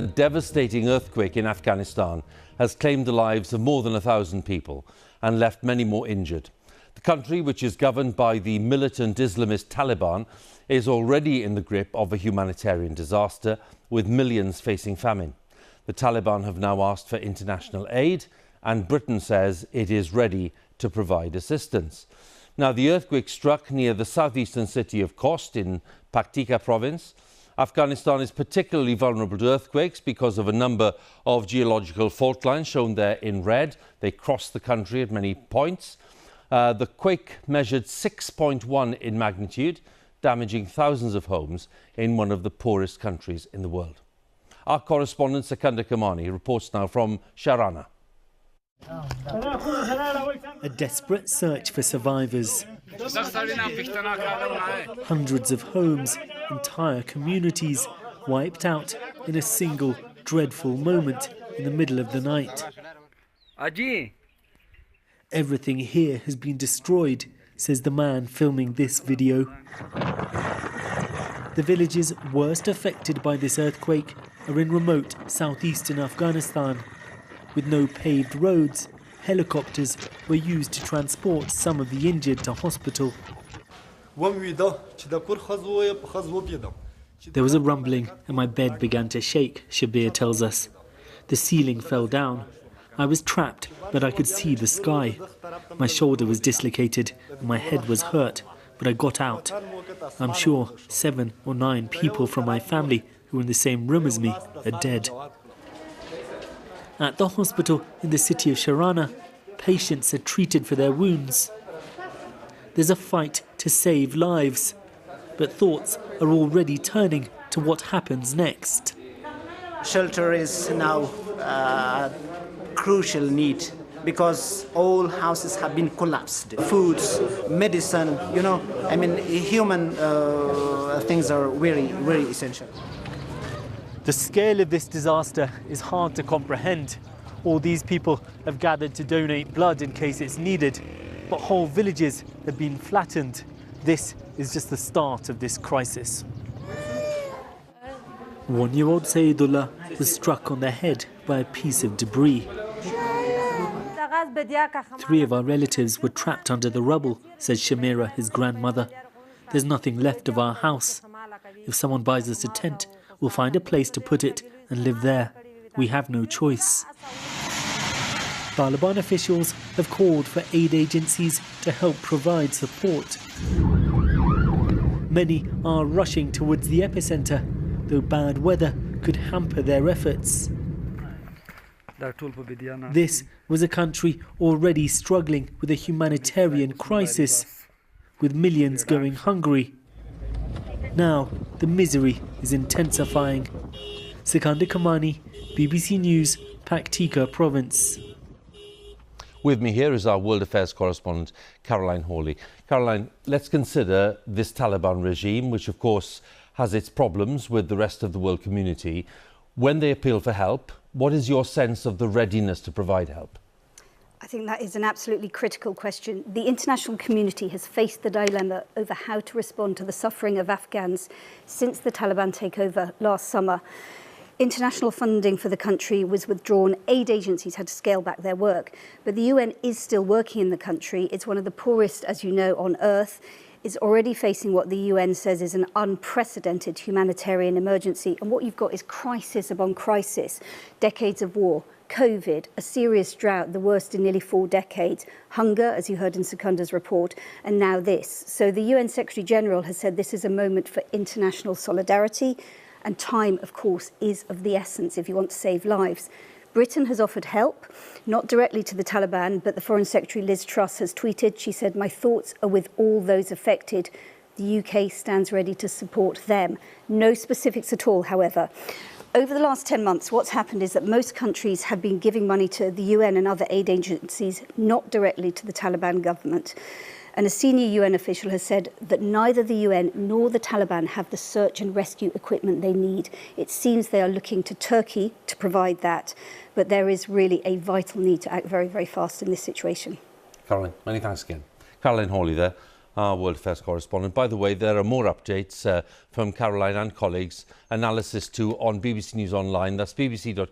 A devastating earthquake in Afghanistan has claimed the lives of more than 1,000 people and left many more injured. The country, which is governed by the militant Islamist Taliban, is already in the grip of a humanitarian disaster, with millions facing famine. The Taliban have now asked for international aid, and Britain says it is ready to provide assistance. Now, the earthquake struck near the southeastern city of Khost in Paktika province. Afghanistan is particularly vulnerable to earthquakes because of a number of geological fault lines shown there in red. They cross the country at many points. The quake measured 6.1 in magnitude, damaging thousands of homes in one of the poorest countries in the world. Our correspondent Secunder Kermani reports now from Sharana. A desperate search for survivors. Hundreds of homes, entire communities wiped out in a single dreadful moment in the middle of the night. Everything here has been destroyed, says the man filming this video. The villages worst affected by this earthquake are in remote southeastern Afghanistan. With no paved roads, helicopters were used to transport some of the injured to hospital. There was a rumbling and my bed began to shake, Shabir tells us. The ceiling fell down. I was trapped, but I could see the sky. My shoulder was dislocated and my head was hurt, but I got out. I'm sure 7 or 9 people from my family who were in the same room as me are dead. At the hospital in the city of Sharana, patients are treated for their wounds. There's a fight to save lives, but thoughts are already turning to what happens next. Shelter is now a crucial need because all houses have been collapsed. Foods, medicine, human things are very, very essential. The scale of this disaster is hard to comprehend. All these people have gathered to donate blood in case it's needed, but whole villages have been flattened. This is just the start of this crisis. 1-year-old Saidullah was struck on the head by a piece of debris. 3 of our relatives were trapped under the rubble, says Shamira, his grandmother. There's nothing left of our house. If someone buys us a tent, we'll find a place to put it and live there. We have no choice. Taliban officials have called for aid agencies to help provide support. Many are rushing towards the epicenter, though bad weather could hamper their efforts. This was a country already struggling with a humanitarian crisis, with millions going hungry. Now, the misery is intensifying. Secunder Kermani, BBC News, Paktika province. With me here is our World Affairs correspondent, Caroline Hawley. Caroline, let's consider this Taliban regime, which of course has its problems with the rest of the world community. When they appeal for help, what is your sense of the readiness to provide help? I think that is an absolutely critical question. The international community has faced the dilemma over how to respond to the suffering of Afghans since the Taliban takeover last summer. International funding for the country was withdrawn. Aid agencies had to scale back their work. But the UN is still working in the country. It's one of the poorest, as you know, on earth. It's already facing what the UN says is an unprecedented humanitarian emergency. And what you've got is crisis upon crisis, decades of war, COVID, a serious drought, the worst in nearly 4 decades, hunger, as you heard in Secunder's report, and now this. So the UN Secretary General has said this is a moment for international solidarity, and time, of course, is of the essence if you want to save lives. Britain has offered help, not directly to the Taliban, but the Foreign Secretary Liz Truss has tweeted. She said, "My thoughts are with all those affected. The UK stands ready to support them." No specifics at all, however. Over the last 10 months, what's happened is that most countries have been giving money to the UN and other aid agencies, not directly to the Taliban government. And a senior UN official has said that neither the UN nor the Taliban have the search and rescue equipment they need. It seems they are looking to Turkey to provide that, but there is really a vital need to act very, very fast in this situation. Caroline, many thanks again. Caroline Hawley there, Our World Affairs correspondent. By the way, there are more updates from Caroline and colleagues, analysis too on BBC News Online. That's bbc.co.uk/news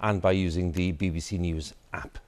and by using the BBC News app.